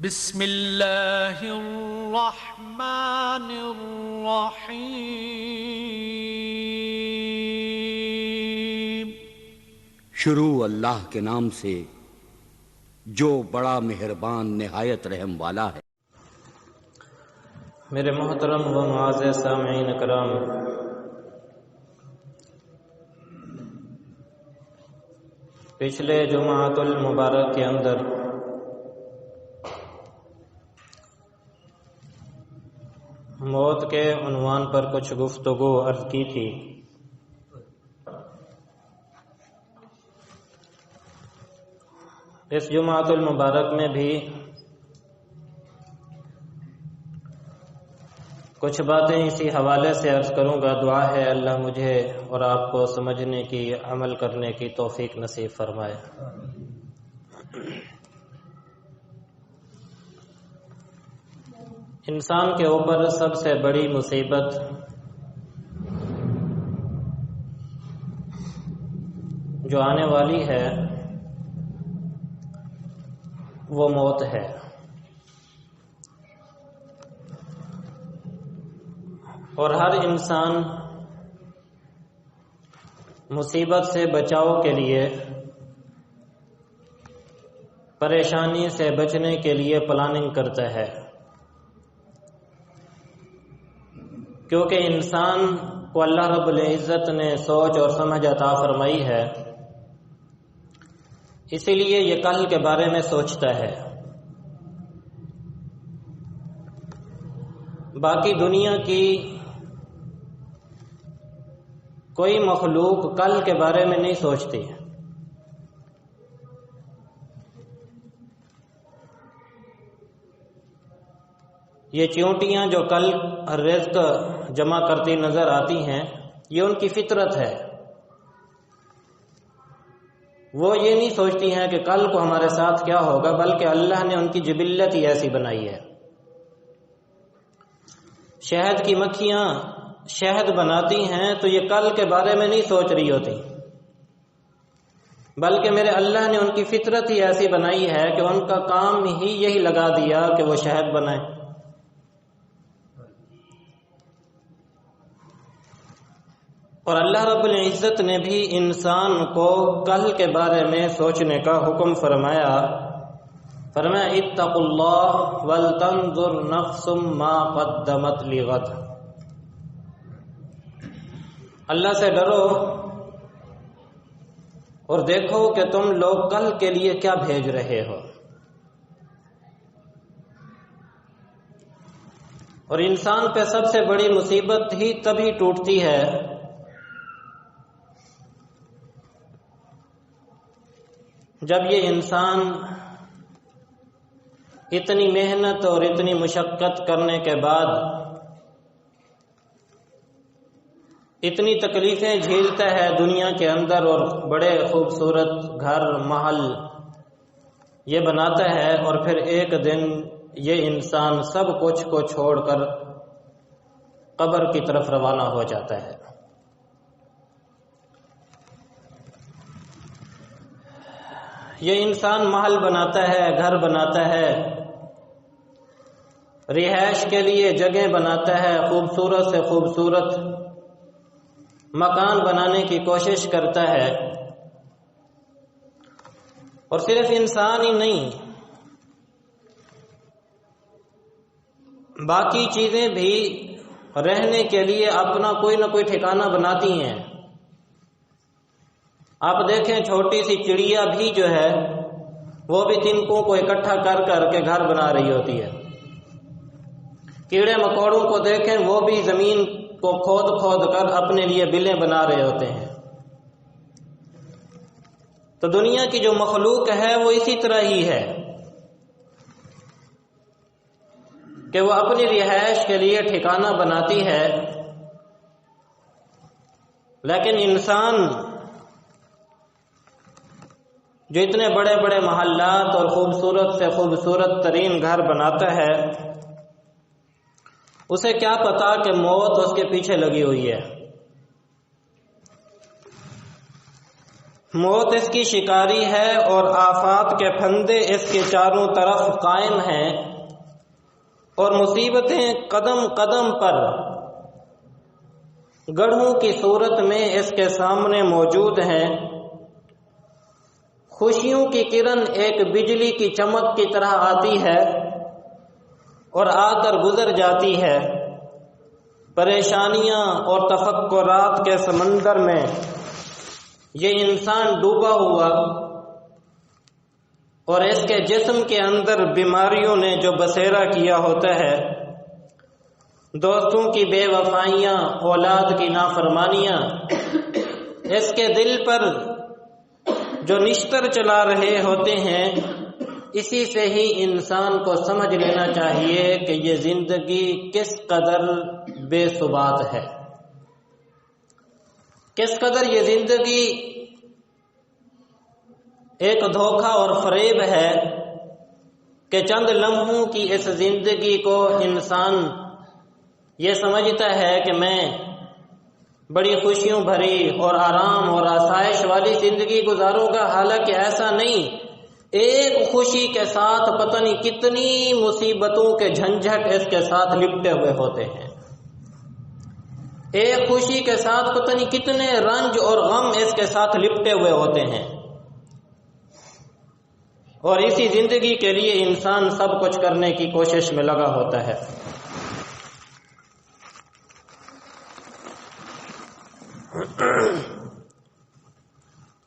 بسم اللہ الرحمن الرحیم۔ شروع اللہ کے نام سے جو بڑا مہربان نہایت رحم والا ہے۔ میرے محترم و معزز سامعین کرام، پچھلے جمعۃ المبارک کے اندر موت کے عنوان پر کچھ گفتگو عرض کی تھی۔ اس جمعۃ المبارک میں بھی کچھ باتیں اسی حوالے سے عرض کروں گا۔ دعا ہے اللہ مجھے اور آپ کو سمجھنے کی، عمل کرنے کی توفیق نصیب فرمائے۔ انسان کے اوپر سب سے بڑی مصیبت جو آنے والی ہے وہ موت ہے۔ اور ہر انسان مصیبت سے بچاؤ کے لیے، پریشانی سے بچنے کے لیے پلاننگ کرتا ہے، کیونکہ انسان کو اللہ رب العزت نے سوچ اور سمجھ عطا فرمائی ہے، اسی لیے یہ کل کے بارے میں سوچتا ہے۔ باقی دنیا کی کوئی مخلوق کل کے بارے میں نہیں سوچتی۔ یہ چیونٹیاں جو کل رزق جمع کرتی نظر آتی ہیں، یہ ان کی فطرت ہے۔ وہ یہ نہیں سوچتی ہیں کہ کل کو ہمارے ساتھ کیا ہوگا، بلکہ اللہ نے ان کی جبلت ہی ایسی بنائی ہے۔ شہد کی مکھیاں شہد بناتی ہیں تو یہ کل کے بارے میں نہیں سوچ رہی ہوتی، بلکہ میرے اللہ نے ان کی فطرت ہی ایسی بنائی ہے کہ ان کا کام ہی یہی لگا دیا کہ وہ شہد بنائیں۔ اور اللہ رب العزت نے بھی انسان کو کل کے بارے میں سوچنے کا حکم فرمایا۔ فرمایا اتقوا اللہ ولتنظر نفس ما قدمت لغد۔ اللہ سے ڈرو اور دیکھو کہ تم لوگ کل کے لیے کیا بھیج رہے ہو۔ اور انسان پہ سب سے بڑی مصیبت ہی تبھی ٹوٹتی ہے جب یہ انسان اتنی محنت اور اتنی مشقت کرنے کے بعد، اتنی تکلیفیں جھیلتا ہے دنیا کے اندر اور بڑے خوبصورت گھر محل یہ بناتا ہے، اور پھر ایک دن یہ انسان سب کچھ کو چھوڑ کر قبر کی طرف روانہ ہو جاتا ہے۔ یہ انسان محل بناتا ہے، گھر بناتا ہے، رہائش کے لیے جگہ بناتا ہے، خوبصورت سے خوبصورت مکان بنانے کی کوشش کرتا ہے۔ اور صرف انسان ہی نہیں، باقی چیزیں بھی رہنے کے لیے اپنا کوئی نہ کوئی ٹھکانہ بناتی ہیں۔ آپ دیکھیں چھوٹی سی چڑیا بھی جو ہے وہ بھی تنکوں کو اکٹھا کر کر کے گھر بنا رہی ہوتی ہے۔ کیڑے مکوڑوں کو دیکھیں، وہ بھی زمین کو کھود کھود کر اپنے لیے بلیں بنا رہے ہوتے ہیں۔ تو دنیا کی جو مخلوق ہے وہ اسی طرح ہی ہے کہ وہ اپنی رہائش کے لیے ٹھکانہ بناتی ہے، لیکن انسان جو اتنے بڑے بڑے محلات اور خوبصورت سے خوبصورت ترین گھر بناتا ہے، اسے کیا پتا کہ موت اس کے پیچھے لگی ہوئی ہے۔ موت اس کی شکاری ہے اور آفات کے پھندے اس کے چاروں طرف قائم ہیں، اور مصیبتیں قدم قدم پر گڑھوں کی صورت میں اس کے سامنے موجود ہیں۔ خوشیوں کی کرن ایک بجلی کی چمک کی طرح آتی ہے اور آ کر گزر جاتی ہے۔ پریشانیاں اور تفکرات کے سمندر میں یہ انسان ڈوبا ہوا، اور اس کے جسم کے اندر بیماریوں نے جو بسیرا کیا ہوتا ہے، دوستوں کی بے وفائیاں، اولاد کی نافرمانیاں، اس کے دل پر جو نشتر چلا رہے ہوتے ہیں، اسی سے ہی انسان کو سمجھ لینا چاہیے کہ یہ زندگی کس قدر بے ثبات ہے، کس قدر یہ زندگی ایک دھوکہ اور فریب ہے کہ چند لمحوں کی اس زندگی کو انسان یہ سمجھتا ہے کہ میں بڑی خوشیوں بھری اور آرام اور آسائش والی زندگی گزاروں گا، حالانکہ ایسا نہیں۔ ایک خوشی کے ساتھ پتہ نہیں کتنی مصیبتوں کے جھنجھٹ اس کے ساتھ لپٹے ہوئے ہوتے ہیں، ایک خوشی کے ساتھ پتہ نہیں کتنے رنج اور غم اس کے ساتھ لپٹے ہوئے ہوتے ہیں، اور اسی زندگی کے لیے انسان سب کچھ کرنے کی کوشش میں لگا ہوتا ہے۔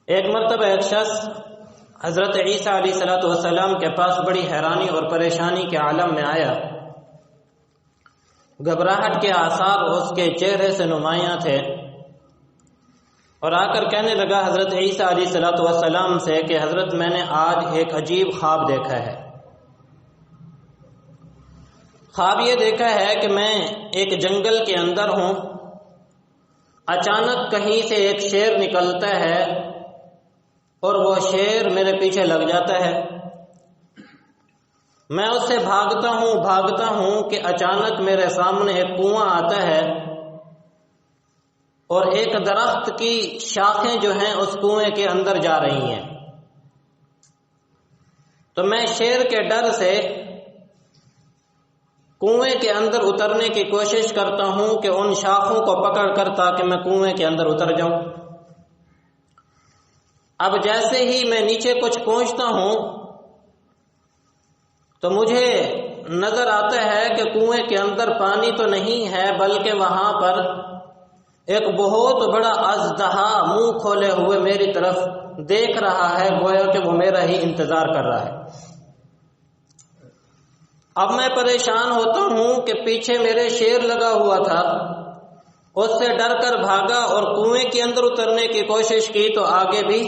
ایک مرتبہ ایک شخص حضرت عیسیٰ علیہ السلام کے پاس بڑی حیرانی اور پریشانی کے عالم میں آیا۔ گھبراہٹ کے آثار اس کے چہرے سے نمایاں تھے، اور آ کر کہنے لگا حضرت عیسیٰ علیہ السلام سے کہ حضرت میں نے آج ایک عجیب خواب دیکھا ہے۔ خواب یہ دیکھا ہے کہ میں ایک جنگل کے اندر ہوں، اچانک کہیں سے ایک شیر نکلتا ہے اور وہ شیر میرے پیچھے لگ جاتا ہے۔ میں اس سے بھاگتا ہوں کہ اچانک میرے سامنے ایک کنواں آتا ہے، اور ایک درخت کی شاخیں جو ہیں اس کنویں کے اندر جا رہی ہیں۔ تو میں شیر کے ڈر سے کنویں کے اندر اترنے کی کوشش کرتا ہوں کہ ان شاخوں کو پکڑ کر تاکہ میں کنویں کے اندر اتر جاؤں۔ اب جیسے ہی میں نیچے کچھ پہنچتا ہوں تو مجھے نظر آتا ہے کہ کنویں کے اندر پانی تو نہیں ہے، بلکہ وہاں پر ایک بہت بڑا اژدہا منہ کھولے ہوئے میری طرف دیکھ رہا ہے، گویا کہ وہ میرا ہی انتظار کر رہا ہے۔ اب میں پریشان ہوتا ہوں کہ پیچھے میرے شیر لگا ہوا تھا، اس سے ڈر کر بھاگا اور کنویں کے اندر اترنے کی کوشش کی تو آگے بھی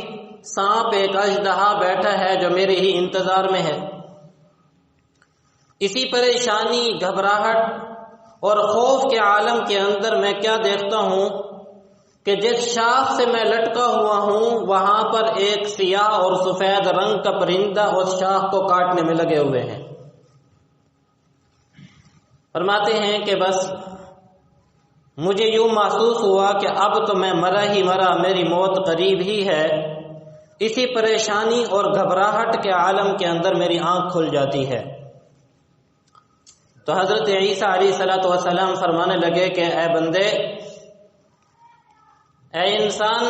سانپ ایک اژدہا بیٹھا ہے جو میرے ہی انتظار میں ہے۔ اسی پریشانی، گھبراہٹ اور خوف کے عالم کے اندر میں کیا دیکھتا ہوں کہ جس شاخ سے میں لٹکا ہوا ہوں وہاں پر ایک سیاہ اور سفید رنگ کا پرندہ اس شاخ کو کاٹنے میں لگے ہوئے ہیں۔ فرماتے ہیں کہ بس مجھے یوں محسوس ہوا کہ اب تو میں مرا ہی مرا، میری موت قریب ہی ہے۔ اسی پریشانی اور گھبراہٹ کے عالم کے اندر میری آنکھ کھل جاتی ہے۔ تو حضرت عیسیٰ علیہ السلام فرمانے لگے کہ اے بندے، اے انسان،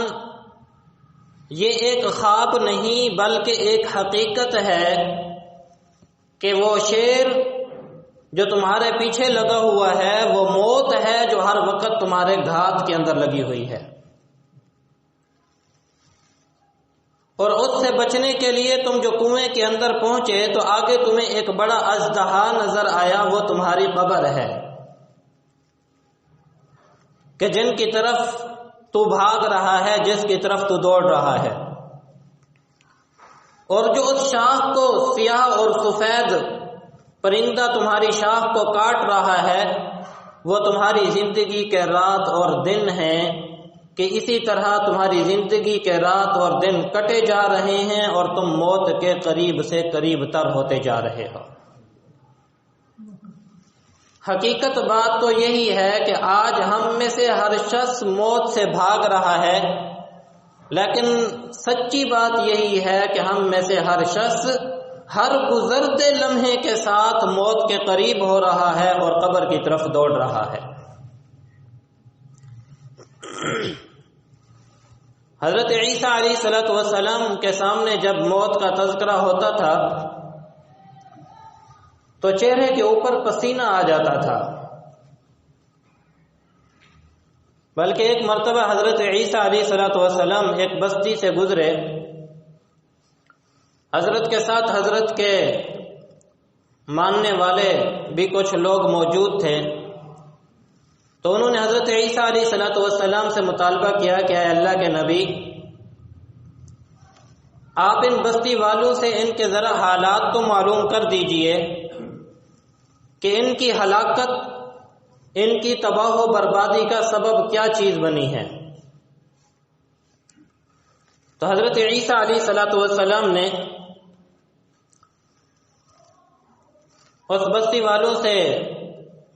یہ ایک خواب نہیں بلکہ ایک حقیقت ہے کہ وہ شیر جو تمہارے پیچھے لگا ہوا ہے وہ موت ہے جو ہر وقت تمہارے گھات کے اندر لگی ہوئی ہے، اور اس سے بچنے کے لیے تم جو کنویں کے اندر پہنچے تو آگے تمہیں ایک بڑا اژدہا نظر آیا، وہ تمہاری قبر ہے کہ جن کی طرف تو بھاگ رہا ہے، جس کی طرف تو دوڑ رہا ہے، اور جو اس شاخ کو سیاہ اور سفید پرندہ تمہاری شاخ کو کاٹ رہا ہے وہ تمہاری زندگی کے رات اور دن ہیں، کہ اسی طرح تمہاری زندگی کے رات اور دن کٹے جا رہے ہیں اور تم موت کے قریب سے قریب تر ہوتے جا رہے ہو۔ حقیقت بات تو یہی ہے کہ آج ہم میں سے ہر شخص موت سے بھاگ رہا ہے، لیکن سچی بات یہی ہے کہ ہم میں سے ہر شخص ہر گزرتے لمحے کے ساتھ موت کے قریب ہو رہا ہے اور قبر کی طرف دوڑ رہا ہے۔ حضرت عیسیٰ علیہ السلام کے سامنے جب موت کا تذکرہ ہوتا تھا تو چہرے کے اوپر پسینہ آ جاتا تھا، بلکہ ایک مرتبہ حضرت عیسیٰ علیہ السلام ایک بستی سے گزرے، حضرت کے ساتھ حضرت کے ماننے والے بھی کچھ لوگ موجود تھے، تو انہوں نے حضرت عیسیٰ علیہ السلام سے مطالبہ کیا کہ اے اللہ کے نبی، آپ ان بستی والوں سے ان کے ذرا حالات تو معلوم کر دیجئے کہ ان کی ہلاکت، ان کی تباہ و بربادی کا سبب کیا چیز بنی ہے۔ تو حضرت عیسیٰ علیہ السلام نے اس بستی والوں سے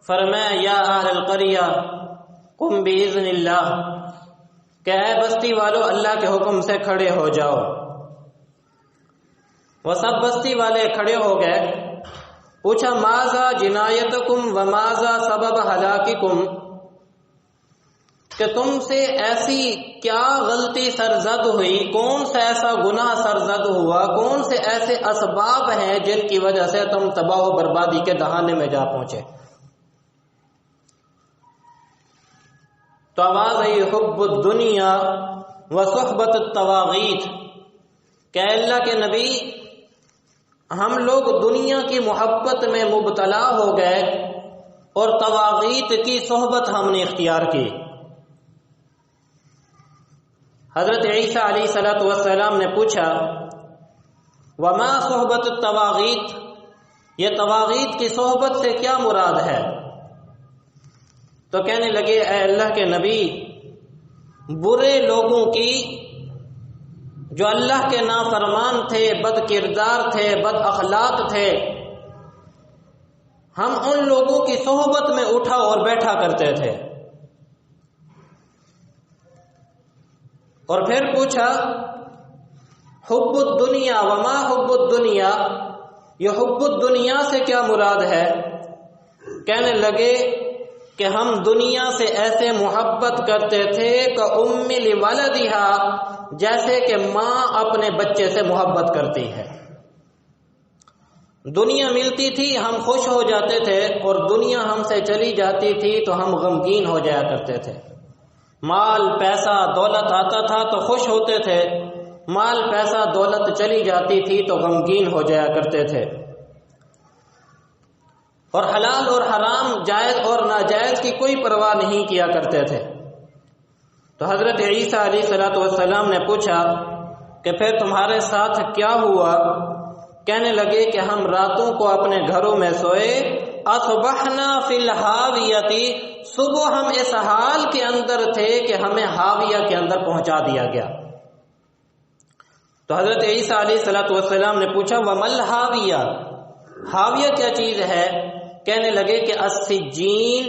فرمایا یا اہل القریہ قم باذن اللہ، کہ اے بستی والو اللہ کے حکم سے کھڑے ہو جاؤ۔ وہ سب بستی والے کھڑے ہو گئے، پوچھا ماذا جنایتکم وماذا سبب ہلاککم، کہ تم سے ایسی کیا غلطی سرزد ہوئی، کون سا ایسا گناہ سرزد ہوا، کون سے ایسے اسباب ہیں جن کی وجہ سے تم تباہ و بربادی کے دہانے میں جا پہنچے۔ تو آواز آئی حب الدنیا و صحبت الطواغیت، کہ اللہ کے نبی ہم لوگ دنیا کی محبت میں مبتلا ہو گئے اور طواغیت کی صحبت ہم نے اختیار کی۔ حضرت عیسیٰ علیہ السلام نے پوچھا وما صحبت الطواغیت، یہ طواغیت کی صحبت سے کیا مراد ہے؟ تو کہنے لگے اے اللہ کے نبی، برے لوگوں کی جو اللہ کے نافرمان تھے، بد کردار تھے، بد اخلاق تھے، ہم ان لوگوں کی صحبت میں اٹھا اور بیٹھا کرتے تھے۔ اور پھر پوچھا حب الدنیا وما حب الدنیا، یہ حب الدنیا سے کیا مراد ہے؟ کہنے لگے کہ ہم دنیا سے ایسے محبت کرتے تھے کہ ام لولدہا، جیسے کہ ماں اپنے بچے سے محبت کرتی ہے۔ دنیا ملتی تھی ہم خوش ہو جاتے تھے، اور دنیا ہم سے چلی جاتی تھی تو ہم غمگین ہو جایا کرتے تھے۔ مال پیسہ دولت آتا تھا تو خوش ہوتے تھے، مال پیسہ دولت چلی جاتی تھی تو غمگین ہو جایا کرتے تھے، اور حلال اور حرام، جائز اور ناجائز کی کوئی پرواہ نہیں کیا کرتے تھے۔ تو حضرت عیسیٰ علیہ السلام نے پوچھا کہ پھر تمہارے ساتھ کیا ہوا؟ کہنے لگے کہ ہم راتوں کو اپنے گھروں میں سوئے، اصبحنا فی الحاویۃ، صبح ہم اس حال کے اندر تھے کہ ہمیں حاویہ کے اندر پہنچا دیا گیا۔ تو حضرت عیسیٰ علیہ السلام نے پوچھا ومل حاویہ، حاویہ کیا چیز ہے؟ کہنے لگے کہ السجین،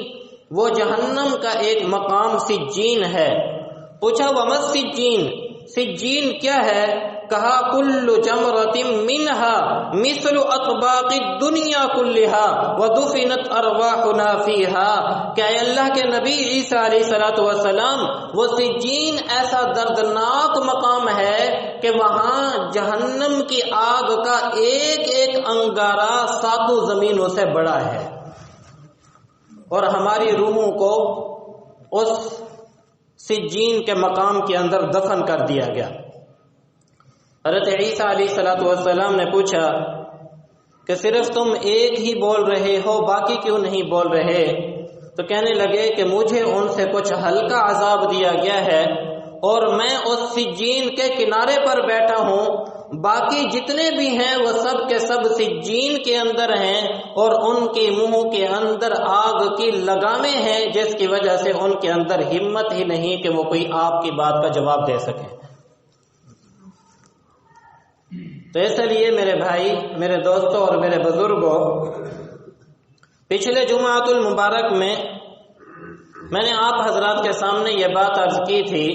وہ جہنم کا ایک مقام سجین ہے۔ پوچھا وما السجین، سجین کیا ہے؟ کہا کل جمرۃ منہا مثل اطباق الدنیا کلہا ودفنت ارواحنا فیہا، کہ اے اللہ کے نبی عیسیٰ علیہ السلام، وہ سجین ایسا دردناک مقام ہے کہ وہاں جہنم کی آگ کا ایک ایک انگارہ 7 زمینوں سے بڑا ہے، اور ہماری روحوں کو اس سجین کے مقام کے اندر دفن کر دیا گیا۔ حضرت عیسیٰ علیہ السلام نے پوچھا کہ صرف تم ایک ہی بول رہے ہو، باقی کیوں نہیں بول رہے؟ تو کہنے لگے کہ مجھے ان سے کچھ ہلکا عذاب دیا گیا ہے، اور میں اس سجین کے کنارے پر بیٹھا ہوں، باقی جتنے بھی ہیں وہ سب کے سب سجین کے اندر ہیں، اور ان کے منہوں کے اندر آگ کی لگامیں ہیں، جس کی وجہ سے ان کے اندر ہمت ہی نہیں کہ وہ کوئی آپ کی بات کا جواب دے سکیں۔ تو اس لیے میرے بھائی، میرے دوستوں اور میرے بزرگوں، پچھلے جمعۃ المبارک میں نے آپ حضرات کے سامنے یہ بات عرض کی تھی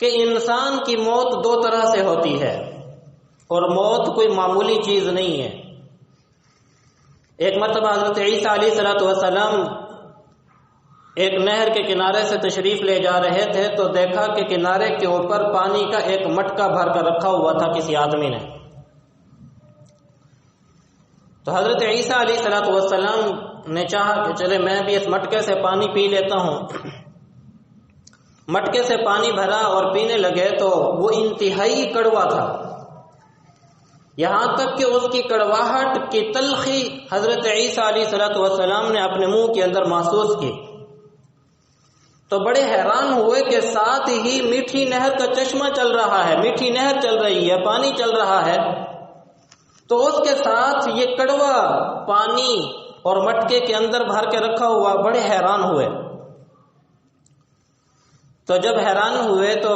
کہ انسان کی موت دو طرح سے ہوتی ہے، اور موت کوئی معمولی چیز نہیں ہے۔ ایک مرتبہ حضرت عیسیٰ علیہ السلام ایک نہر کے کنارے سے تشریف لے جا رہے تھے تو دیکھا کہ کنارے کے اوپر پانی کا ایک مٹکا بھر کر رکھا ہوا تھا کسی آدمی نے۔ تو حضرت عیسیٰ علیہ السلام نے چاہا کہ چلے میں بھی اس مٹکے سے پانی پی لیتا ہوں۔ مٹکے سے پانی بھرا اور پینے لگے تو وہ انتہائی کڑوا تھا، یہاں تک کہ اس کی کڑواہٹ کی تلخی حضرت عیسیٰ علیہ السلام نے اپنے منہ کے اندر محسوس کی، تو بڑے حیران ہوئے کہ ساتھ ہی میٹھی نہر کا چشمہ چل رہا ہے، میٹھی نہر چل رہی ہے، پانی چل رہا ہے، تو اس کے ساتھ یہ کڑوا پانی اور مٹکے کے اندر بھر کے رکھا ہوا، بڑے حیران ہوئے۔ تو جب حیران ہوئے تو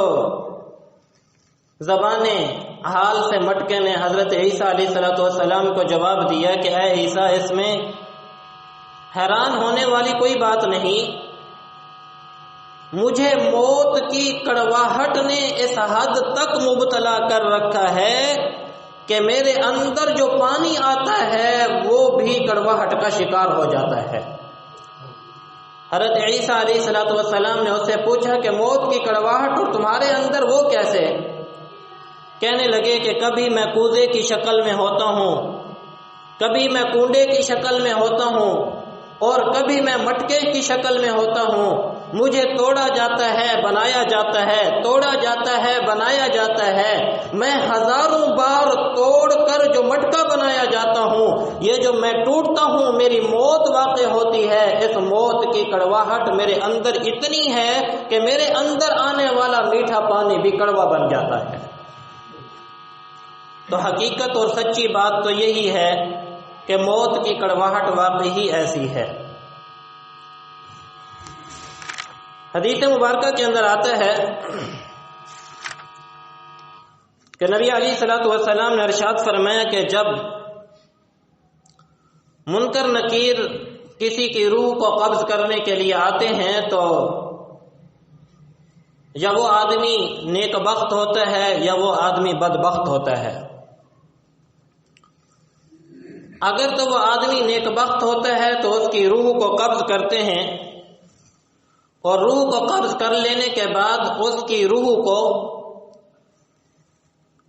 زبان حال سے مٹکے نے حضرت عیسیٰ علیہ السلام کو جواب دیا کہ اے عیسیٰ، اس میں حیران ہونے والی کوئی بات نہیں، مجھے موت کی کڑواہٹ نے اس حد تک مبتلا کر رکھا ہے کہ میرے اندر جو پانی آتا ہے وہ بھی کڑواہٹ کا شکار ہو جاتا ہے۔ حضرت عیسیٰ علیہ السلام نے اس سے پوچھا کہ موت کی کڑواہٹ اور تمہارے اندر وہ کیسے؟ کہنے لگے کہ کبھی میں کوزے کی شکل میں ہوتا ہوں، کبھی میں کنڈے کی شکل میں ہوتا ہوں، اور کبھی میں مٹکے کی شکل میں ہوتا ہوں، مجھے توڑا جاتا ہے بنایا جاتا ہے، توڑا جاتا ہے بنایا جاتا ہے، میں ہزاروں بار توڑ کر جو مٹکا بنایا جاتا ہوں، یہ جو میں ٹوٹتا ہوں میری موت واقع ہوتی ہے، اس موت کی کڑواہٹ میرے اندر اتنی ہے کہ میرے اندر آنے والا میٹھا پانی بھی کڑوا بن جاتا ہے۔ تو حقیقت اور سچی بات تو یہی ہے کہ موت کی کڑواہٹ واقعی ایسی ہے۔ حدیث مبارکہ کے اندر آتا ہے کہ نبی علیہ السلام نے ارشاد فرمایا کہ جب منکر نکیر کسی کی روح کو قبض کرنے کے لیے آتے ہیں تو یا وہ آدمی نیک بخت ہوتا ہے یا وہ آدمی بدبخت ہوتا ہے۔ اگر تو وہ آدمی نیک بخت ہوتا ہے تو اس کی روح کو قبض کرتے ہیں، اور روح کو قبض کر لینے کے بعد اس کی روح کو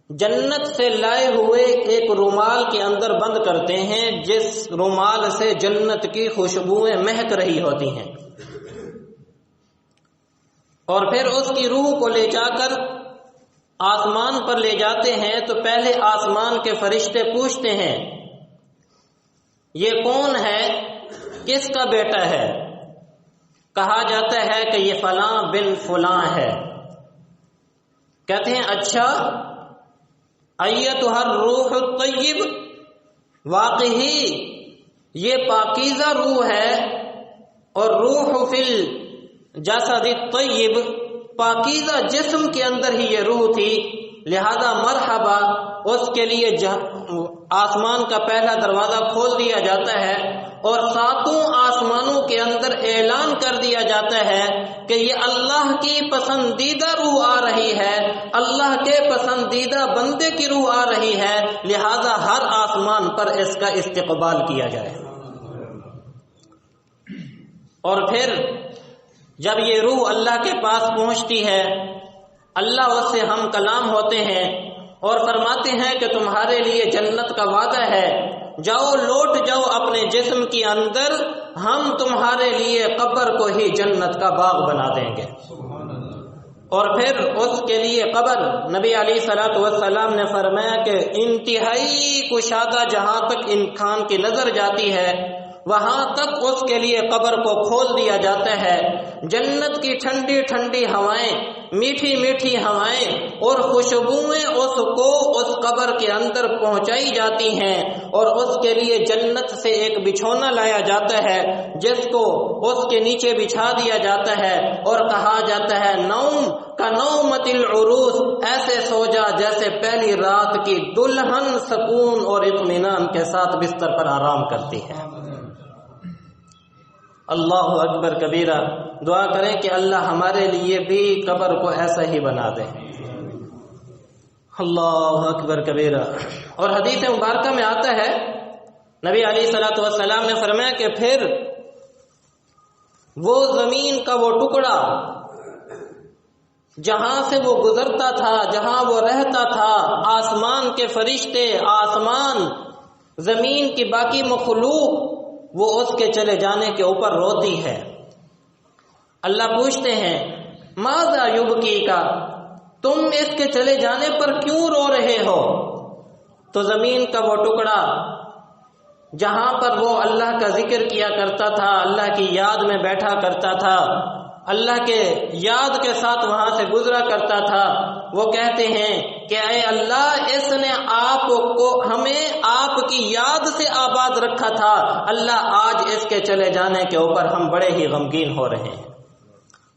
جنت سے لائے ہوئے ایک رومال کے اندر بند کرتے ہیں، جس رومال سے جنت کی خوشبوئیں مہک رہی ہوتی ہیں، اور پھر اس کی روح کو لے جا کر آسمان پر لے جاتے ہیں تو پہلے آسمان کے فرشتے پوچھتے ہیں یہ کون ہے، کس کا بیٹا ہے؟ کہا جاتا ہے کہ یہ فلاں بن فلاں ہے۔ کہتے ہیں اچھا، ایتھا الروح الطیب، واقعی یہ پاکیزہ روح ہے، اور روح فی الجسد الطیب، پاکیزہ جسم کے اندر ہی یہ روح تھی، لہذا مرحبا، اس کے لیے آسمان کا پہلا دروازہ کھول دیا جاتا ہے، اور ساتوں آسمانوں کے اندر اعلان کر دیا جاتا ہے کہ یہ اللہ کی پسندیدہ روح آ رہی ہے، اللہ کے پسندیدہ بندے کی روح آ رہی ہے، لہذا ہر آسمان پر اس کا استقبال کیا جائے۔ اور پھر جب یہ روح اللہ کے پاس پہنچتی ہے، اللہ اس سے ہم کلام ہوتے ہیں اور فرماتے ہیں کہ تمہارے لیے جنت کا وعدہ ہے، جاؤ لوٹ جاؤ اپنے جسم کے اندر، ہم تمہارے لیے قبر کو ہی جنت کا باغ بنا دیں گے۔ اور پھر اس کے لیے قبر، نبی علیہ السلام نے فرمایا کہ انتہائی کشادہ جہاں تک انسان کی نظر جاتی ہے وہاں تک اس کے لیے قبر کو کھول دیا جاتا ہے، جنت کی ٹھنڈی ٹھنڈی ہوائیں، میٹھی میٹھی ہوائیں اور خوشبوئیں اس کو اس قبر کے اندر پہنچائی جاتی ہیں، اور اس کے لیے جنت سے ایک بچھونا لایا جاتا ہے جس کو اس کے نیچے بچھا دیا جاتا ہے، اور کہا جاتا ہے نوم کا نومت العروس، ایسے سو جا جیسے پہلی رات کی دلہن سکون اور اطمینان کے ساتھ بستر پر آرام کرتی ہے۔ اللہ اکبر کبیرہ. دعا کریں کہ اللہ ہمارے لیے بھی قبر کو ایسا ہی بنا دے. اللہ اکبر کبیرہ. اور حدیث مبارکہ میں آتا ہے نبی علیہ الصلوۃ والسلام نے فرمایا کہ پھر وہ زمین کا وہ ٹکڑا جہاں سے وہ گزرتا تھا، جہاں وہ رہتا تھا، آسمان کے فرشتے، آسمان، زمین کی باقی مخلوق وہ اس کے چلے جانے کے اوپر روتی ہے. اللہ پوچھتے ہیں ماذا یبکی کا، تم اس کے چلے جانے پر کیوں رو رہے ہو؟ تو زمین کا وہ ٹکڑا جہاں پر وہ اللہ کا ذکر کیا کرتا تھا، اللہ کی یاد میں بیٹھا کرتا تھا، اللہ کے یاد کے ساتھ وہاں سے گزرا کرتا تھا، وہ کہتے ہیں کہ اے اللہ، اس نے آپ کو ہمیں آپ کی یاد سے آباد رکھا تھا، اللہ آج اس کے چلے جانے کے اوپر ہم بڑے ہی غمگین ہو رہے ہیں.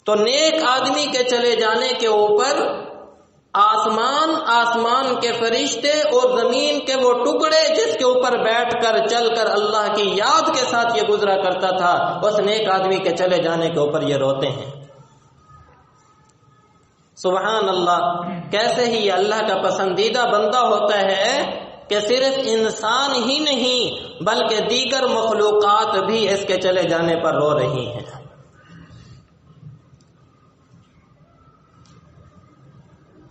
تو نیک آدمی کے چلے جانے کے اوپر آسمان، آسمان کے فرشتے اور زمین کے وہ ٹکڑے جس کے اوپر بیٹھ کر چل کر اللہ کی یاد کے ساتھ یہ گزرا کرتا تھا، اس نیک آدمی کے چلے جانے کے اوپر یہ روتے ہیں. سبحان اللہ. کیسے ہی یہ اللہ کا پسندیدہ بندہ ہوتا ہے کہ صرف انسان ہی نہیں بلکہ دیگر مخلوقات بھی اس کے چلے جانے پر رو رہی ہیں.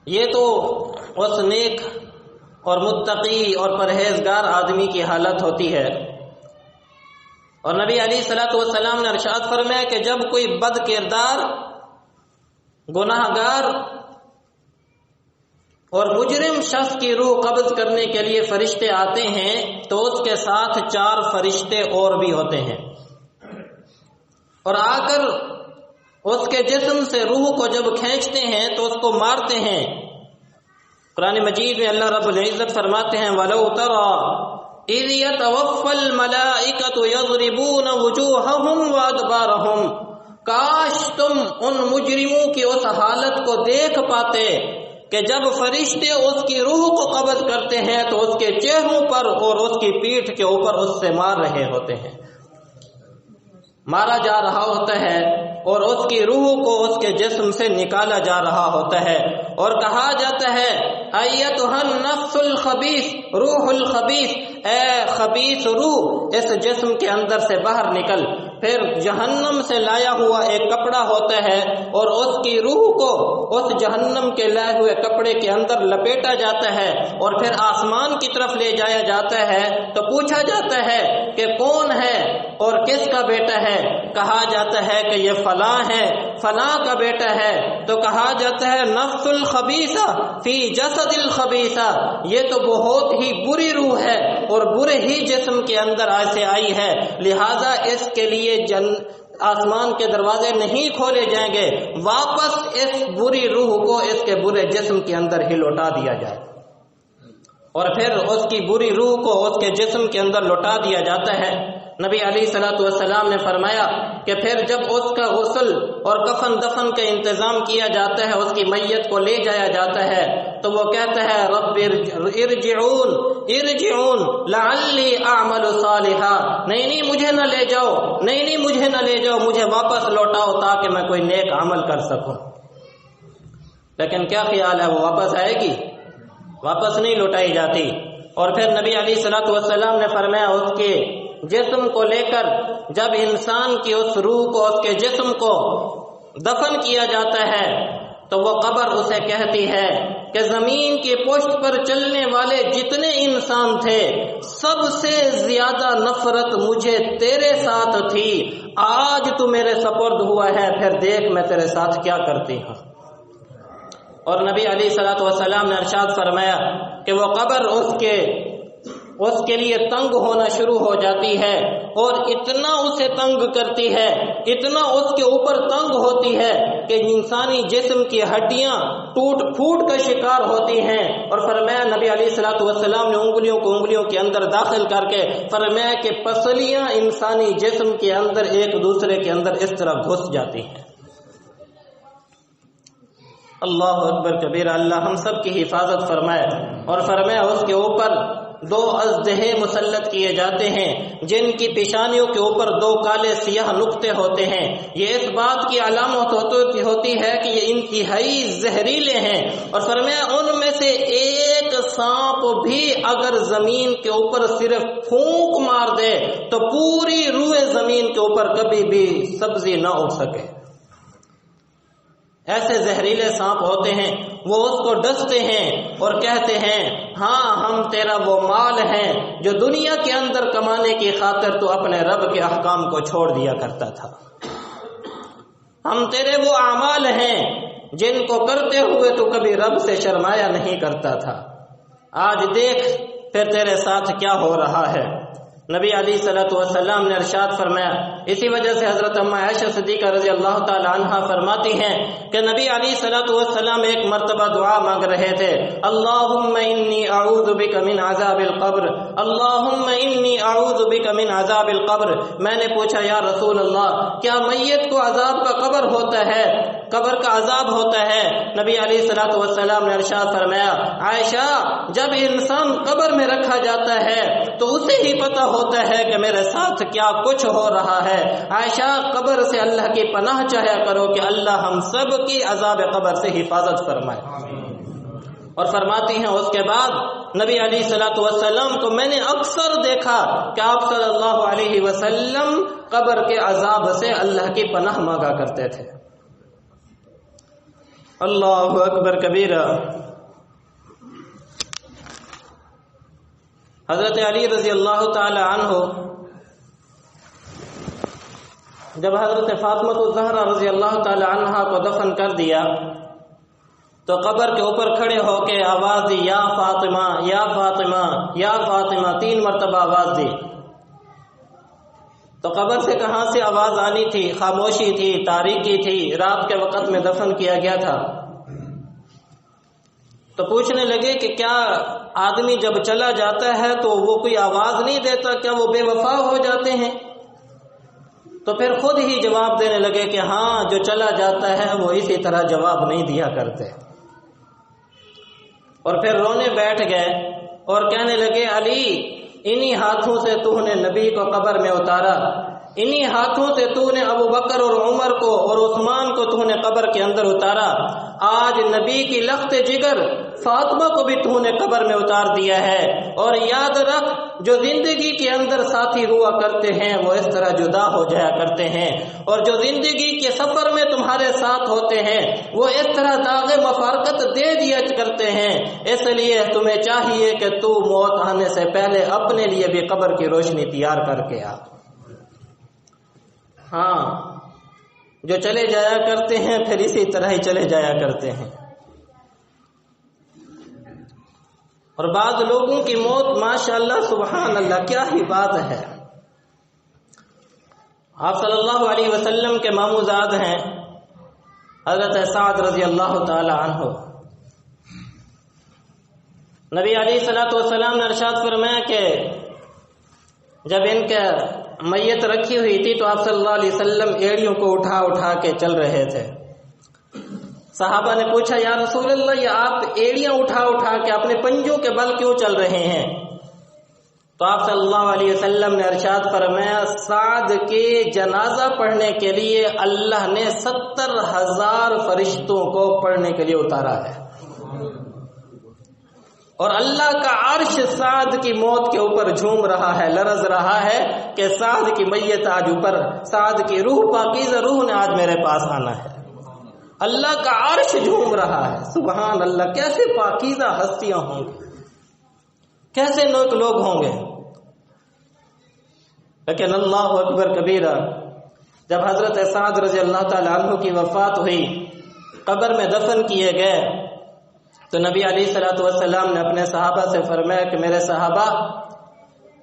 یہ تو اس نیک اور متقی اور پرہیزگار آدمی کی حالت ہوتی ہے. اور نبی علیہ الصلوۃ والسلام نے ارشاد فرمایا کہ جب کوئی بد کردار، گناہگار اور مجرم شخص کی روح قبض کرنے کے لیے فرشتے آتے ہیں تو اس کے ساتھ 4 فرشتے اور بھی ہوتے ہیں، اور آ کر اس کے جسم سے روح کو جب کھینچتے ہیں تو اس کو مارتے ہیں. قرآن مجید میں اللہ رب العزت فرماتے ہیں وَلَوْ تَرَى إِذْ يَتَوَفَّى الْمَلَائِكَةُ يَضْرِبُونَ وُجُوهَهُمْ وَأَدْبَارَهُمْ. کاش تم ان مجرموں کی اس حالت کو دیکھ پاتے کہ جب فرشتے اس کی روح کو قبض کرتے ہیں تو اس کے چہروں پر اور اس کی پیٹھ کے اوپر اس سے مار رہے ہوتے ہیں، مارا جا رہا ہوتا ہے اور اس کی روح کو اس کے جسم سے نکالا جا رہا ہوتا ہے. اور کہا جاتا ہے ایتھا النفس الخبیث، روح الخبیث، اے خبیث روح، اس جسم کے اندر سے باہر نکل. پھر جہنم سے لایا ہوا ایک کپڑا ہوتا ہے اور اس کی روح کو اس جہنم کے لائے ہوئے کپڑے کے اندر لپیٹا جاتا ہے اور پھر آسمان کی طرف لے جایا جاتا ہے. تو پوچھا جاتا ہے کہ کون ہے اور کس کا بیٹا ہے؟ کہا جاتا ہے کہ یہ فلاں ہے، فلاں کا بیٹا ہے. تو کہا جاتا ہے نفس الخبیثہ فی جسد الخبیثہ، یہ تو بہت ہی بری روح ہے اور برے ہی جسم کے اندر ایسے آئی ہے، لہذا اس کے لیے آسمان کے دروازے نہیں کھولے جائیں گے، واپس اس بری روح کو اس کے برے جسم کے اندر ہی لوٹا دیا جائے. اور پھر اس کی بری روح کو اس کے جسم کے اندر لوٹا دیا جاتا ہے. نبی علیہ الصلوۃ والسلام نے فرمایا کہ پھر جب اس کا غسل اور کفن دفن کا انتظام کیا جاتا ہے، اس کی میت کو لے جایا جاتا ہے، تو وہ کہتا ہے رب ارجعون ارجعون لعلی اعمل صالحا، نہیں مجھے نہ لے جاؤ، نہیں مجھے نہ لے جاؤ، مجھے واپس لوٹاؤ تاکہ میں کوئی نیک عمل کر سکوں. لیکن کیا خیال ہے، وہ واپس آئے گی؟ واپس نہیں لوٹائی جاتی. اور پھر نبی علیہ الصلوۃ والسلام نے فرمایا اس کے جسم کو لے کر جب انسان کی اس روح کو اس کے جسم کو دفن کیا جاتا ہے تو وہ قبر اسے کہتی ہے کہ زمین کی پشت پر چلنے والے جتنے انسان تھے سب سے زیادہ نفرت مجھے تیرے ساتھ تھی، آج تو میرے سپرد ہوا ہے، پھر دیکھ میں تیرے ساتھ کیا کرتی ہوں. اور نبی علیہ الصلوۃ والسلام نے ارشاد فرمایا کہ وہ قبر اس کے لیے تنگ ہونا شروع ہو جاتی ہے اور اتنا اسے تنگ کرتی ہے، اتنا اس کے اوپر تنگ ہوتی ہے کہ انسانی جسم کی ہڈیاں ٹوٹ پھوٹ کا شکار ہوتی ہیں. اور فرمایا نبی علیہ الصلوۃ والسلام نے انگلیوں کے اندر داخل کر کے فرمایا کہ پسلیاں انسانی جسم کے اندر ایک دوسرے کے اندر اس طرح گھس جاتی ہیں. اللہ اکبر کبیرہ. اللہ ہم سب کی حفاظت فرمائے اور فرمایا اس کے اوپر دو اژدہے مسلط کیے جاتے ہیں جن کی پیشانیوں کے اوپر دو کالے سیاہ نقطے ہوتے ہیں. یہ اس بات کی علامت ہوتی ہے کہ یہ انتہائی زہریلے ہیں. اور فرمایا ان میں سے ایک سانپ بھی اگر زمین کے اوپر صرف پھونک مار دے تو پوری روئے زمین کے اوپر کبھی بھی سبزی نہ اٹھ سکے. ایسے زہریلے سانپ ہوتے ہیں. وہ اس کو ڈستے ہیں اور کہتے ہیں ہاں ہم تیرا وہ مال ہیں جو دنیا کے اندر کمانے کی خاطر تو اپنے رب کے احکام کو چھوڑ دیا کرتا تھا. ہم تیرے وہ اعمال ہیں جن کو کرتے ہوئے تو کبھی رب سے شرمایا نہیں کرتا تھا. آج دیکھ پھر تیرے ساتھ کیا ہو رہا ہے. نبی علیہ الصلوۃ والسلام نے ارشاد فرمایا. اسی وجہ سے حضرت ام عائشہ صدیقہ رضی اللہ تعالی عنہا فرماتی ہیں کہ نبی علیہ الصلوۃ والسلام ایک مرتبہ دعا مانگ رہے تھے. اللہم انی اعوذ بک من عذاب القبر، اللہم انی اعوذ بک من عذاب القبر. میں نے پوچھا یا رسول اللہ کیا میت کو عذاب کا قبر ہوتا ہے، قبر کا عذاب ہوتا ہے؟ نبی علیہ الصلوۃ والسلام نے ارشاد فرمایا عائشہ جب انسان قبر میں رکھا جاتا ہے تو اسے ہی پتہ ہوتا ہے کہ میرے ساتھ کیا کچھ ہو رہا ہے. عائشہ قبر سے اللہ کی پناہ چاہیا کرو کہ اللہ ہم سب کی عذاب قبر سے حفاظت فرمائے. اور فرماتی ہیں اس کے بعد نبی علیہ الصلوۃ والسلام کو میں نے اکثر دیکھا کہ آپ صلی اللہ علیہ وسلم قبر کے عذاب سے اللہ کی پناہ مانگا کرتے تھے. اللہ اکبر کبیرہ. حضرت علی رضی اللہ تعالی عنہ جب حضرت فاطمہ الزہرا رضی اللہ تعالی عنہا کو دفن کر دیا تو قبر کے اوپر کھڑے ہو کے آواز دی یا فاطمہ یا فاطمہ یا فاطمہ، 3 مرتبہ آواز دی. تو قبر سے کہاں سے آواز آنی تھی؟ خاموشی تھی، تاریکی تھی، رات کے وقت میں دفن کیا گیا تھا. تو پوچھنے لگے کہ کیا آدمی جب چلا جاتا ہے تو وہ کوئی آواز نہیں دیتا، کیا وہ بے وفا ہو جاتے ہیں؟ تو پھر خود ہی جواب دینے لگے کہ ہاں جو چلا جاتا ہے وہ اسی طرح جواب نہیں دیا کرتے. اور پھر رونے بیٹھ گئے اور کہنے لگے علی انہی ہاتھوں سے تو نے نبی کو قبر میں اتارا، انہی ہاتھوں سے تو نے ابو بکر اور عمر کو اور عثمان کو تو نے قبر کے اندر اتارا. آج نبی کی لخت جگر فاطمہ کو بھی تو نے قبر میں اتار دیا ہے. اور یاد رکھ جو زندگی کے اندر ساتھی ہوا کرتے ہیں وہ اس طرح جدا ہو جایا کرتے ہیں، اور جو زندگی کے سفر میں تمہارے ساتھ ہوتے ہیں وہ اس طرح داغ مفارقت دے دیا کرتے ہیں. اس لیے تمہیں چاہیے کہ تو موت آنے سے پہلے اپنے لیے بھی قبر کی روشنی تیار کر کے آ. ہاں جو چلے جایا کرتے ہیں پھر اسی طرح ہی چلے جایا کرتے ہیں. اور بعض لوگوں کی موت ماشاءاللہ سبحان اللہ کیا ہی بات ہے. آپ صلی اللہ علیہ وسلم کے ماموزاد ہیں حضرت سعد رضی اللہ تعالی عنہ. نبی علیہ الصلوۃ والسلام نے ارشاد فرمایا کہ جب ان کے میت رکھی ہوئی تھی تو آپ صلی اللہ علیہ وسلم ایڑیوں کو اٹھا اٹھا کے چل رہے تھے. صحابہ نے پوچھا یا رسول اللہ یہ آپ ایڑیاں اٹھا اٹھا کے اپنے پنجوں کے بل کیوں چل رہے ہیں؟ تو آپ صلی اللہ علیہ وسلم نے ارشاد فرمایا سعد کے جنازہ پڑھنے کے لیے اللہ نے 70,000 فرشتوں کو پڑھنے کے لیے اتارا ہے، اور اللہ کا عرش سعد کی موت کے اوپر جھوم رہا ہے، لرز رہا ہے کہ سعد کی میت آج اوپر، سعد کی روح پاکیزہ روح نے آج میرے پاس آنا ہے. اللہ کا عرش جھوم رہا ہے. سبحان اللہ، کیسے پاکیزہ ہستیاں ہوں گی، کیسے نیک لوگ ہوں گے. لیکن اللہ اکبر کبیرہ جب حضرت سعد رضی اللہ تعالی عنہ کی وفات ہوئی، قبر میں دفن کیے گئے، تو نبی علیہ الصلوۃ والسلام نے اپنے صحابہ سے فرمایا کہ میرے صحابہ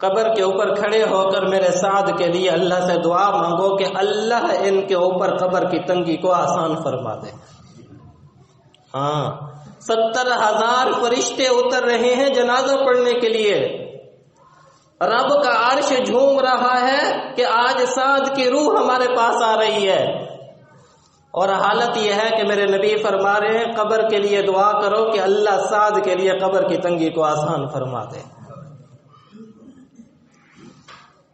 قبر کے اوپر کھڑے ہو کر میرے سعد کے لیے اللہ سے دعا مانگو کہ اللہ ان کے اوپر قبر کی تنگی کو آسان فرما دے. ہاں 70,000 فرشتے اتر رہے ہیں جنازہ پڑھنے کے لیے. رب کا عرش جھوم رہا ہے کہ آج سعد کی روح ہمارے پاس آ رہی ہے. اور حالت یہ ہے کہ میرے نبی فرما رہے ہیں قبر کے لیے دعا کرو کہ اللہ سعد کے لیے قبر کی تنگی کو آسان فرما دے.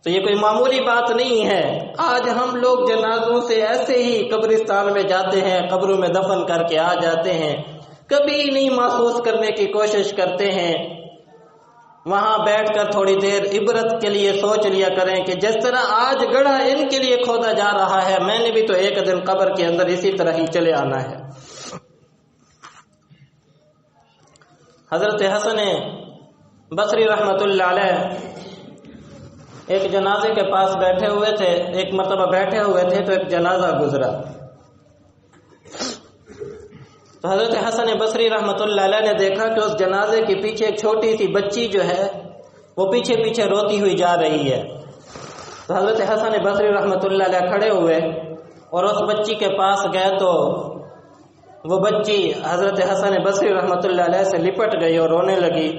تو یہ کوئی معمولی بات نہیں ہے۔ آج ہم لوگ جنازوں سے ایسے ہی قبرستان میں جاتے ہیں، قبروں میں دفن کر کے آ جاتے ہیں، کبھی نہیں محسوس کرنے کی کوشش کرتے ہیں۔ وہاں بیٹھ کر تھوڑی دیر عبرت کے لیے سوچ لیا کریں کہ جس طرح آج گڑھا ان کے لیے کھودا جا رہا ہے، میں نے بھی تو ایک دن قبر کے اندر اسی طرح ہی چلے آنا ہے۔ حضرت حسن بصری رحمۃ اللہ علیہ ایک جنازے کے پاس بیٹھے ہوئے تھے، ایک مرتبہ بیٹھے ہوئے تھے تو ایک جنازہ گزرا، تو حضرت حسن بصری رحمۃ اللہ علیہ نے دیکھا کہ اس جنازے کے پیچھے ایک چھوٹی سی بچی جو ہے وہ پیچھے پیچھے روتی ہوئی جا رہی ہے۔ تو حضرت حسن بصری رحمۃ اللہ علیہ کھڑے ہوئے اور اس بچی کے پاس گئے تو وہ بچی حضرت حسن بصری رحمۃ اللہ علیہ سے لپٹ گئی اور رونے لگی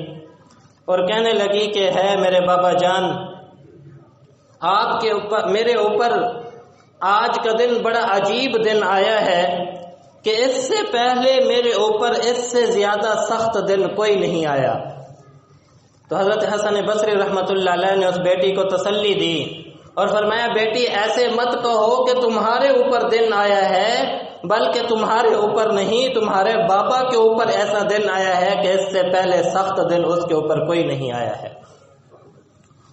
اور کہنے لگی کہ ہے میرے بابا جان، آپ کے اوپر میرے اوپر آج کا دن بڑا عجیب دن آیا ہے کہ اس سے پہلے میرے اوپر اس سے زیادہ سخت دن کوئی نہیں آیا۔ تو حضرت حسن بصری رحمۃ اللہ علیہ نے اس بیٹی کو تسلی دی اور فرمایا بیٹی ایسے مت کہو کہ تمہارے اوپر دن آیا ہے، بلکہ تمہارے اوپر نہیں تمہارے بابا کے اوپر ایسا دن آیا ہے کہ اس سے پہلے سخت دن اس کے اوپر کوئی نہیں آیا ہے۔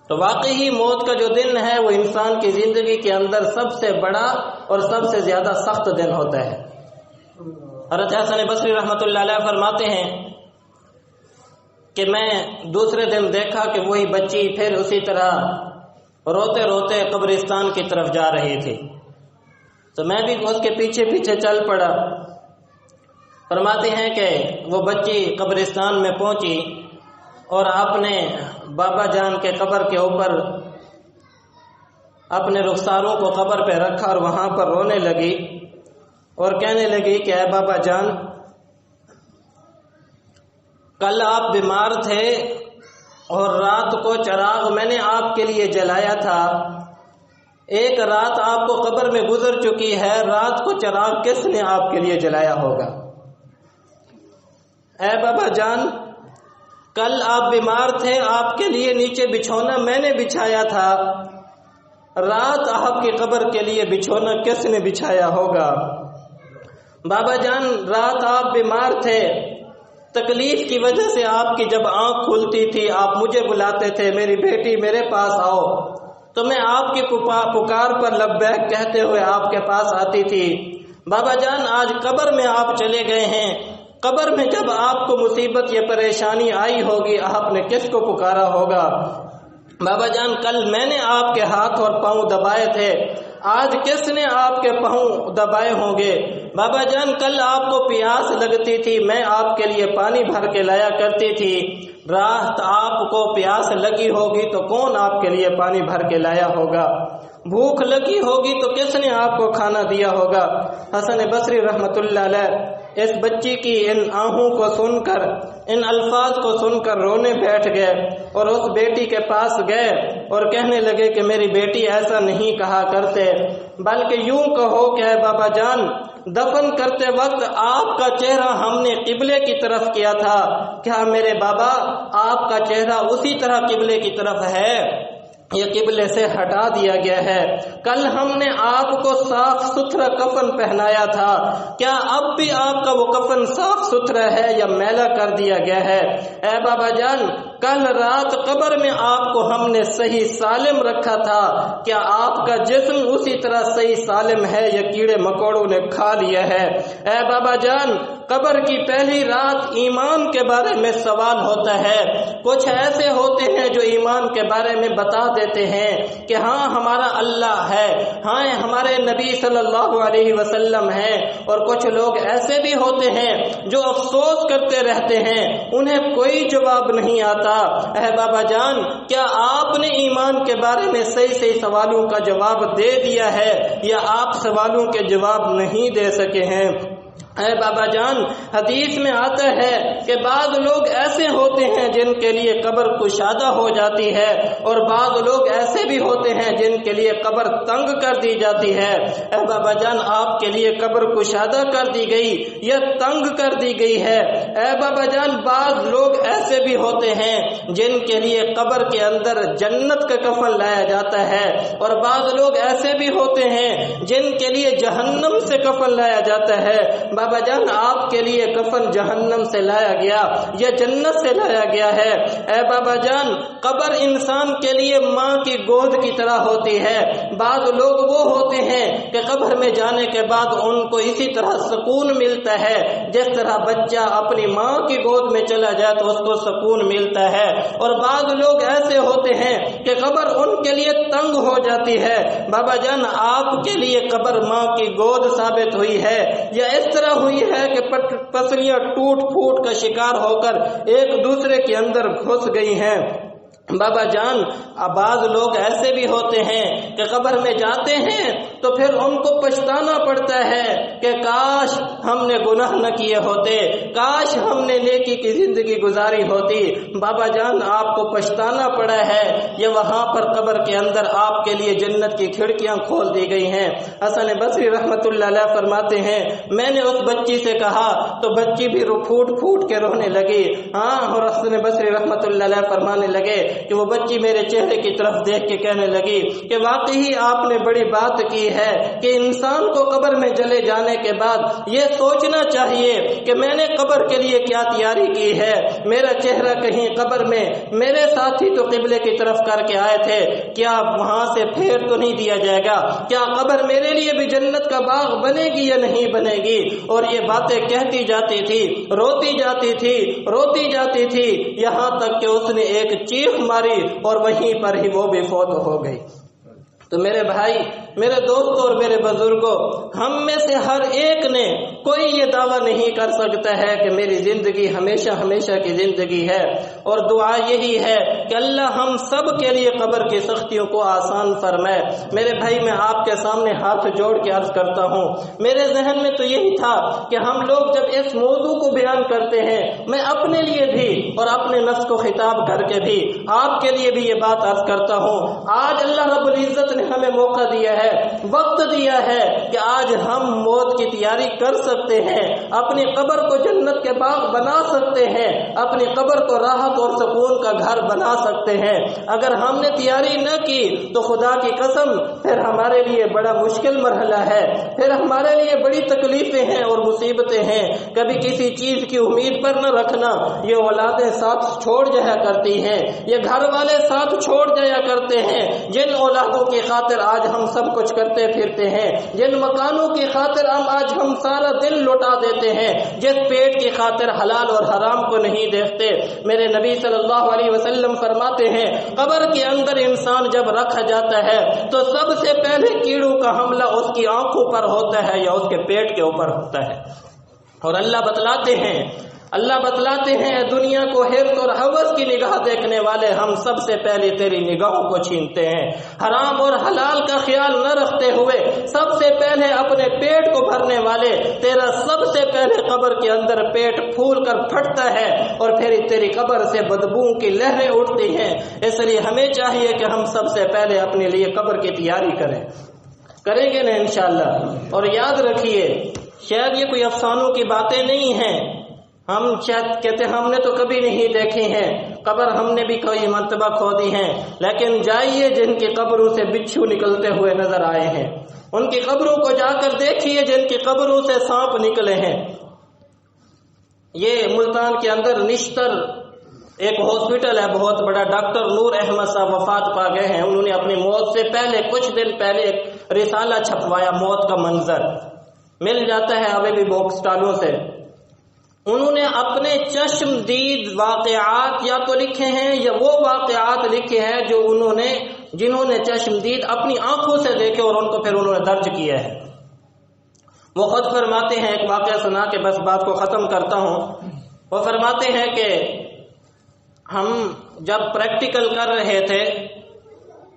تو واقعی موت کا جو دن ہے وہ انسان کی زندگی کے اندر سب سے بڑا اور سب سے زیادہ سخت دن ہوتا ہے۔ حضرت حسن بصری رحمۃ اللہ علیہ فرماتے ہیں کہ میں دوسرے دن دیکھا کہ وہی بچی پھر اسی طرح روتے روتے قبرستان کی طرف جا رہی تھی، تو میں بھی اس کے پیچھے پیچھے چل پڑا۔ فرماتے ہیں کہ وہ بچی قبرستان میں پہنچی اور اپنے بابا جان کے قبر کے اوپر اپنے رخساروں کو قبر پہ رکھا اور وہاں پر رونے لگی اور کہنے لگی کہ اے بابا جان، کل آپ بیمار تھے اور رات کو چراغ میں نے آپ کے لیے جلایا تھا، ایک رات آپ کو قبر میں گزر چکی ہے، رات کو چراغ کس نے آپ کے لیے جلایا ہوگا؟ اے بابا جان، کل آپ بیمار تھے، آپ کے لیے نیچے بچھونا میں نے بچھایا تھا، رات آپ کی قبر کے لیے بچھونا کس نے بچھایا ہوگا؟ بابا جان، رات آپ بیمار تھے، تکلیف کی وجہ سے آپ کی جب آنکھ کھلتی تھی آپ مجھے بلاتے تھے میری بیٹی میرے پاس آؤ، تو میں آپ کی پکار پر لبیک کہتے ہوئے آپ کے پاس آتی تھی۔ بابا جان، آج قبر میں آپ چلے گئے ہیں، قبر میں جب آپ کو مصیبت یا پریشانی آئی ہوگی آپ نے کس کو پکارا ہوگا؟ بابا جان، کل میں نے آپ کے ہاتھ اور پاؤں دبائے تھے، آج کس نے آپ کے پاؤں دبائے ہوں گے؟ بابا جان، کل آپ کو پیاس لگتی تھی، میں آپ کے لیے پانی بھر کے لایا کرتی تھی، رات آپ کو پیاس لگی ہوگی تو کون آپ کے لیے پانی بھر کے لایا ہوگا؟ بھوک لگی ہوگی تو کس نے آپ کو کھانا دیا ہوگا؟ حسن بصری رحمۃ اللہ علیہ اس بچی کی ان آہوں کو سن کر، ان الفاظ کو سن کر رونے بیٹھ گئے اور اس بیٹی کے پاس گئے اور کہنے لگے کہ میری بیٹی ایسا نہیں کہا کرتے، بلکہ یوں کہو کہ اے بابا جان، دفن کرتے وقت آپ کا چہرہ ہم نے قبلے کی طرف کیا تھا، کیا میرے بابا آپ کا چہرہ اسی طرح قبلے کی طرف ہے؟ یہ قبلے سے ہٹا دیا گیا ہے۔ کل ہم نے آپ کو صاف ستھرا کفن پہنایا تھا، کیا اب بھی آپ کا وہ کفن صاف ستھرا ہے یا میلا کر دیا گیا ہے؟ اے بابا جان، کل رات قبر میں آپ کو ہم نے صحیح سالم رکھا تھا، کیا آپ کا جسم اسی طرح صحیح سالم ہے یا کیڑے مکوڑوں نے کھا لیا ہے؟ اے بابا جان، قبر کی پہلی رات ایمان کے بارے میں سوال ہوتا ہے، کچھ ایسے ہوتے ہیں جو ایمان کے بارے میں بتا دیتے ہیں کہ ہاں ہمارا اللہ ہے، ہاں ہمارے نبی صلی اللہ علیہ وسلم ہیں، اور کچھ لوگ ایسے بھی ہوتے ہیں جو افسوس کرتے رہتے ہیں، انہیں کوئی جواب نہیں آتا۔ اے بابا جان، کیا آپ نے ایمان کے بارے میں صحیح صحیح سوالوں کا جواب دے دیا ہے یا آپ سوالوں کے جواب نہیں دے سکے ہیں؟ اے بابا جان، حدیث میں آتا ہے کہ بعض لوگ ایسے ہوتے ہیں جن کے لیے قبر کشادہ ہو جاتی ہے، اور بعض لوگ ایسے بھی ہوتے ہیں جن کے لیے قبر تنگ کر دی جاتی ہے۔ اے بابا جان، آپ کے لیے قبر کشادہ کر دی گئی یا تنگ کر دی گئی ہے؟ اے بابا جان، بعض لوگ ایسے بھی ہوتے ہیں جن کے لیے قبر کے اندر جنت کا کفن لایا جاتا ہے، اور بعض لوگ ایسے بھی ہوتے ہیں جن کے لیے جہنم سے کفن لایا جاتا ہے۔ بابا جان، آپ کے لیے کفن جہنم سے لایا گیا یا جنت سے لایا گیا ہے؟ اے بابا جان، قبر انسان کے لیے ماں کی گود کی طرح ہوتی ہے۔ بعض لوگ وہ ہوتے ہیں کہ قبر میں جانے کے بعد ان کو اسی طرح سکون ملتا ہے جس طرح بچہ اپنی ماں کی گود میں چلا جائے تو اس کو سکون ملتا ہے، اور بعض لوگ ایسے ہوتے ہیں کہ قبر ان کے لیے تنگ ہو جاتی ہے۔ بابا جان، آپ کے لیے قبر ماں کی گود ثابت ہوئی ہے یا اس طرح ہوئی ہے کہ پسلیاں ٹوٹ پھوٹ کا شکار ہو کر ایک دوسرے کے اندر گھس گئی ہیں؟ بابا جان، بعض لوگ ایسے بھی ہوتے ہیں کہ قبر میں جاتے ہیں تو پھر ان کو پچھتانا پڑتا ہے کہ کاش ہم نے گناہ نہ کیے ہوتے، کاش ہم نے نیکی کی زندگی گزاری ہوتی۔ بابا جان، آپ کو پچھتانا پڑا ہے یا وہاں پر قبر کے اندر آپ کے لیے جنت کی کھڑکیاں کھول دی گئی ہیں؟ حسن بصری رحمۃ اللہ علیہ فرماتے ہیں، میں نے اس بچی سے کہا تو بچی بھی پھوٹ پھوٹ کے رونے لگی۔ اور حسن بصری رحمۃ اللہ علیہ فرمانے لگے کہ وہ بچی میرے چہرے کی طرف دیکھ کے کہنے لگی کہ واقعی آپ نے بڑی بات کی ہے کہ انسان کو قبر میں چلے جانے کے بعد یہ سوچنا چاہیے کہ میں نے قبر کے لیے کیا تیاری کی ہے۔ میرا چہرہ کہیں قبر میں میرے ساتھی تو قبلے کی طرف کر کے آئے تھے، کیا وہاں سے پھیر تو نہیں دیا جائے گا؟ کیا قبر میرے لیے بھی جنت کا باغ بنے گی یا نہیں بنے گی؟ اور یہ باتیں کہتی جاتی تھی، روتی جاتی تھی، روتی جاتی تھی، یہاں تک کہ اس نے ایک چیخ ماری اور وہیں پر ہی وہ بھی فوت ہو گئی۔ تو میرے بھائی، میرے دوستوں اور میرے بزرگوں، ہم میں سے ہر ایک نے کوئی یہ دعویٰ نہیں کر سکتا ہے کہ میری زندگی ہمیشہ ہمیشہ کی زندگی ہے، اور دعا یہی ہے کہ اللہ ہم سب کے لیے قبر کی سختیوں کو آسان فرمائے۔ میرے بھائی، میں آپ کے سامنے ہاتھ جوڑ کے عرض کرتا ہوں، میرے ذہن میں تو یہی تھا کہ ہم لوگ جب اس موضوع کو بیان کرتے ہیں، میں اپنے لیے بھی اور اپنے نفس کو خطاب کر کے بھی آپ کے لیے بھی یہ بات عرض کرتا ہوں، آج اللہ رب العزت نے ہمیں موقع دیا ہے، وقت دیا ہے کہ آج ہم موت کی تیاری کر سکتے ہیں، اپنی قبر کو جنت کے باغ بنا سکتے ہیں، اپنی قبر کو راحت اور سکون کا گھر بنا سکتے ہیں۔ اگر ہم نے تیاری نہ کی تو خدا کی قسم پھر ہمارے لیے بڑا مشکل مرحلہ ہے، پھر ہمارے لیے بڑی تکلیفیں ہیں اور مصیبتیں ہیں۔ کبھی کسی چیز کی امید پر نہ رکھنا، یہ اولادیں ساتھ چھوڑ جایا کرتی ہیں، یہ گھر والے ساتھ چھوڑ جایا کرتے ہیں، جن اولادوں کی خاطر آج ہم سب کچھ کرتے پھرتے ہیں، جن مکانوں کی خاطر آج ہم سارا دل لوٹا دیتے ہیں، جس پیٹ کی خاطر حلال اور حرام کو نہیں دیکھتے۔ میرے نبی صلی اللہ علیہ وسلم فرماتے ہیں، قبر کے اندر انسان جب رکھا جاتا ہے تو سب سے پہلے کیڑوں کا حملہ اس کی آنکھوں پر ہوتا ہے یا اس کے پیٹ کے اوپر ہوتا ہے، اور اللہ بتلاتے ہیں دنیا کو حرص اور ہوس کی نگاہ دیکھنے والے، ہم سب سے پہلے تیری نگاہوں کو چھینتے ہیں، حرام اور حلال کا خیال نہ رکھتے ہوئے سب سے پہلے اپنے پیٹ کو بھرنے والے، تیرا سب سے پہلے قبر کے اندر پیٹ پھول کر پھٹتا ہے اور پھر تیری قبر سے بدبو کی لہریں اٹھتی ہیں۔ اس لیے ہمیں چاہیے کہ ہم سب سے پہلے اپنے لیے قبر کی تیاری کریں گے نا انشاءاللہ۔ اور یاد رکھیے، شاید یہ کوئی افسانوں کی باتیں نہیں ہیں، ہم شاید کہتے ہیں ہم نے تو کبھی نہیں دیکھی ہیں قبر، ہم نے بھی کئی مرتبہ کھودی ہیں، لیکن جائیے جن کی قبروں سے بچھو نکلتے ہوئے نظر آئے ہیں، ان کی قبروں کو جا کر دیکھیے جن کی قبروں سے سانپ نکلے ہیں۔ یہ ملتان کے اندر نشتر ایک ہاسپٹل ہے بہت بڑا، ڈاکٹر نور احمد صاحب وفات پا گئے ہیں، انہوں نے اپنی موت سے پہلے کچھ دن پہلے ایک رسالہ چھپوایا، موت کا منظر مل جاتا ہے ابھی بھی بک سٹالوں سے۔ انہوں نے اپنے چشم دید واقعات یا تو لکھے ہیں یا وہ واقعات لکھے ہیں جو جنہوں نے چشم دید اپنی آنکھوں سے دیکھے اور ان کو پھر انہوں نے درج کیا ہے۔ وہ خود فرماتے ہیں، ایک واقعہ سنا کے بس بات کو ختم کرتا ہوں، وہ فرماتے ہیں کہ ہم جب پریکٹیکل کر رہے تھے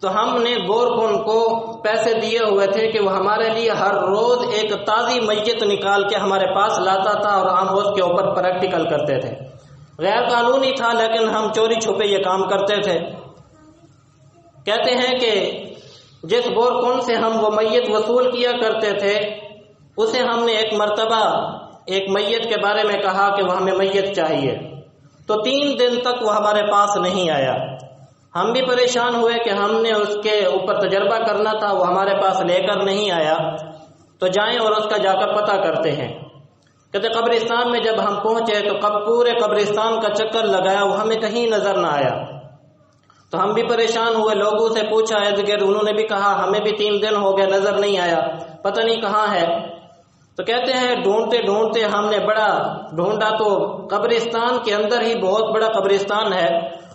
تو ہم نے گورکن کو پیسے دیے ہوئے تھے کہ وہ ہمارے لیے ہر روز ایک تازی میت نکال کے ہمارے پاس لاتا تھا اور ہم اس کے اوپر پریکٹیکل کرتے تھے. غیر قانونی تھا لیکن ہم چوری چھپے یہ کام کرتے تھے. کہتے ہیں کہ جس گورکن سے ہم وہ میت وصول کیا کرتے تھے اسے ہم نے ایک مرتبہ ایک میت کے بارے میں کہا کہ وہ ہمیں میت چاہیے، تو 3 دن تک وہ ہمارے پاس نہیں آیا. ہم بھی پریشان ہوئے کہ ہم نے اس کے اوپر تجربہ کرنا تھا، وہ ہمارے پاس لے کر نہیں آیا، تو جائیں اور اس کا جا کر پتہ کرتے ہیں. کہتے قبرستان میں جب ہم پہنچے تو پورے قبرستان کا چکر لگایا، وہ ہمیں کہیں نظر نہ آیا. تو ہم بھی پریشان ہوئے، لوگوں سے پوچھا ارد گرد، انہوں نے بھی کہا ہمیں بھی 3 دن ہو گئے نظر نہیں آیا، پتہ نہیں کہاں ہے. تو کہتے ہیں ڈھونڈتے ڈھونڈتے ہم نے بڑا ڈھونڈا تو قبرستان کے اندر ہی بہت بڑا قبرستان ہے،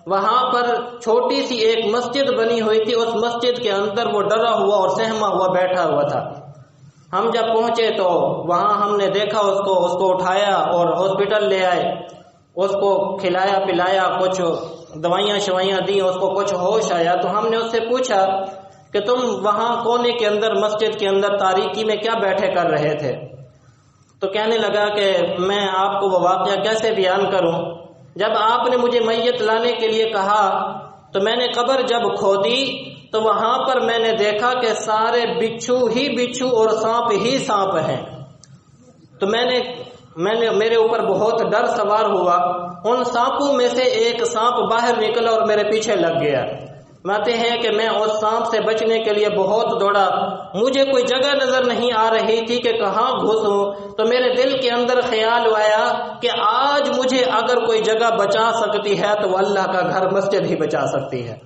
وہاں پر چھوٹی سی ایک مسجد بنی ہوئی تھی، اس مسجد کے اندر وہ ڈرا ہوا اور سہما ہوا بیٹھا ہوا تھا. ہم جب پہنچے تو وہاں ہم نے دیکھا اس کو اٹھایا اور ہاسپٹل لے آئے، اس کو کھلایا پلایا، کچھ دوائیاں شوائیاں دی، اس کو کچھ ہوش آیا. تو ہم نے اس سے پوچھا کہ تم وہاں کونے کے اندر مسجد کے اندر تاریکی میں کیا بیٹھے کر رہے تھے؟ تو کہنے لگا کہ میں آپ کو وہ واقعہ کیسے بیان کروں. جب آپ نے مجھے میت لانے کے لیے کہا تو میں نے قبر جب کھودی تو وہاں پر میں نے دیکھا کہ سارے بچھو ہی بچھو اور سانپ ہی سانپ ہیں. تو میں نے میرے اوپر بہت ڈر سوار ہوا. ان سانپوں میں سے ایک سانپ باہر نکلا اور میرے پیچھے لگ گیا. ماتے ہیں کہ میں اس سانپ سے بچنے کے لیے بہت دوڑا، مجھے کوئی جگہ نظر نہیں آ رہی تھی کہ کہاں گھسوں. تو میرے دل کے اندر خیال آیا کہ آج مجھے اگر کوئی جگہ بچا سکتی ہے تو وہ اللہ کا گھر مسجد ہی بچا سکتی ہے.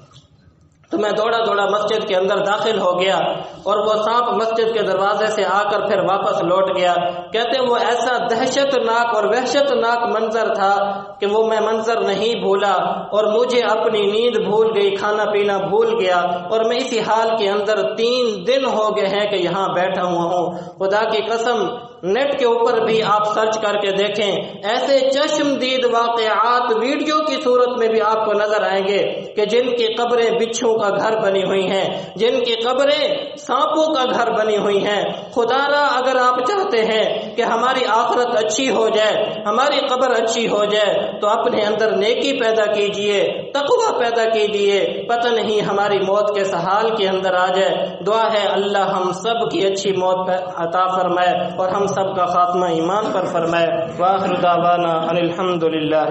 تو میں دوڑا مسجد کے اندر داخل ہو گیا اور وہ سانپ مسجد کے دروازے سے آ کر پھر واپس لوٹ گیا. کہتے وہ ایسا دہشت ناک اور وحشت ناک منظر تھا کہ وہ میں منظر نہیں بھولا، اور مجھے اپنی نیند بھول گئی، کھانا پینا بھول گیا، اور میں اسی حال کے اندر 3 دن ہو گئے ہیں کہ یہاں بیٹھا ہوا ہوں. خدا کی قسم نیٹ کے اوپر بھی آپ سرچ کر کے دیکھیں، ایسے چشم دید واقعات ویڈیو کی صورت میں بھی آپ کو نظر آئیں گے کہ جن کی قبریں بچھو کا گھر بنی ہوئی ہیں، جن کی قبریں سانپوں کا گھر بنی ہوئی ہیں. خدا را اگر آپ چاہتے ہیں کہ ہماری آخرت اچھی ہو جائے، ہماری قبر اچھی ہو جائے، تو اپنے اندر نیکی پیدا کیجئے، تقوی پیدا کیجئے. پتہ نہیں ہماری موت کے حال کے اندر آ جائے. دعا ہے اللہ ہم سب کی اچھی موت عطا فرمائے اور ہم سب کا خاتمہ ایمان پر فرمائے. وآخر دعوانا ان الحمدللہ.